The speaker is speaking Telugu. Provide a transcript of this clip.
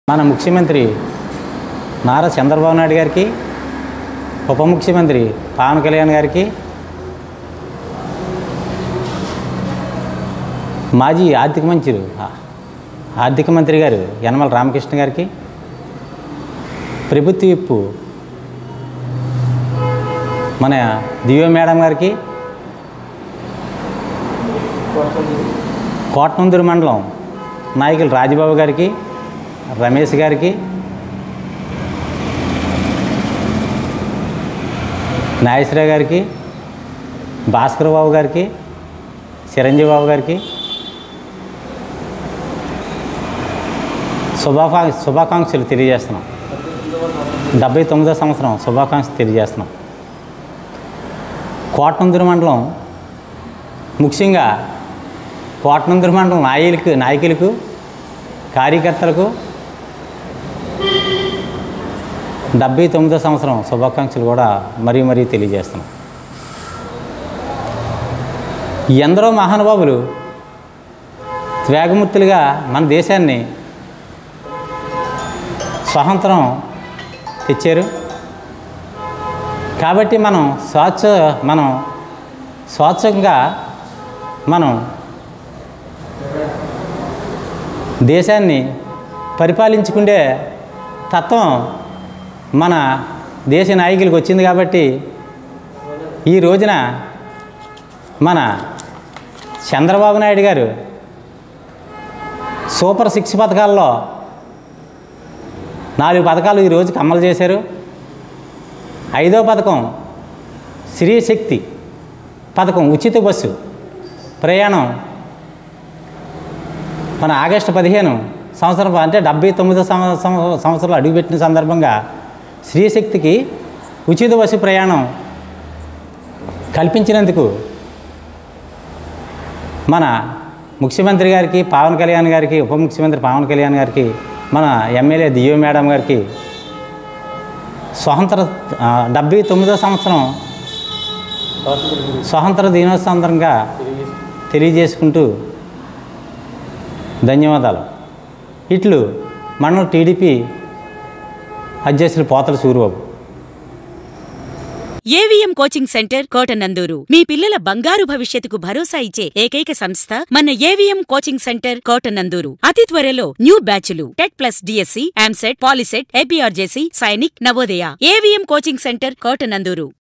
మన ముఖ్యమంత్రి నారా చంద్రబాబు నాయుడు గారికి, ఉప ముఖ్యమంత్రి పవన్ కళ్యాణ్ గారికి, మాజీ ఆర్థిక మంత్రి గారు యనమల రామకృష్ణ గారికి, ప్రభుత్వ విప్పు మన దివ్య మేడం గారికి, కోటనందూరు మండలం నాయకులు రాజబాబు గారికి, రమేష్ గారికి, నాగేశ్వరరావు గారికి, భాస్కర్ బాబు గారికి, చిరంజీవి బాబు గారికి శుభాకాంక్షలు తెలియజేస్తున్నాం. 79వ సంవత్సరం శుభాకాంక్షలు తెలియజేస్తున్నాం. కోటనందూరు మండలం, ముఖ్యంగా కోటనందూరు మండలం నాయకులకు కార్యకర్తలకు 79వ సంవత్సరం శుభాకాంక్షలు కూడా మరీ తెలియజేస్తున్నాం. ఎందరో మహానుభావులు త్యాగమూర్తులుగా మన దేశాన్ని స్వాతంత్రం తెచ్చారు. కాబట్టి మనం స్వచ్ఛంగా దేశాన్ని పరిపాలించుకునే తత్వం మన దేశ నాయకులకు వచ్చింది. కాబట్టి ఈ రోజున మన చంద్రబాబు నాయుడు గారు సూపర్ 6 పథకాల్లో 4 పథకాలు ఈ రోజుకి అమలు చేశారు. 5వ పథకం స్త్రీ శక్తి పథకం, ఉచిత బస్సు ప్రయాణం మన ఆగస్టు 15 సంవత్సరం అంటే 79వ సంవత్సరంలో అడుగుపెట్టిన సందర్భంగా స్త్రీశక్తికి ఉచిత బస్సు ప్రయాణం కల్పించినందుకు మన ముఖ్యమంత్రి గారికి, పవన్ కళ్యాణ్ గారికి, ఉప ముఖ్యమంత్రి పవన్ కళ్యాణ్ గారికి, మన ఎమ్మెల్యే దివ్య మేడం గారికి 79వ సంవత్సరం స్వాతంత్ర దినోత్సవంగా తెలియజేసుకుంటూ ధన్యవాదాలు. ఇట్లు మన టీడీపీ అధ్యక్షులు Pothala Suribabu. AVM coaching centre Kotananduru మీ పిల్లల బంగారు భవిష్యత్తుకు భరోసా ఇచ్చే ఏకైక సంస్థ మన ఏవిఎం కోచింగ్ సెంటర్ కోటనందూరు. అతి త్వరలో న్యూ బ్యాచ్లు TET+ DSC, EAMCET, POLYCET, APRJC, Sainik, Navodaya. AVM coaching centre Kotananduru.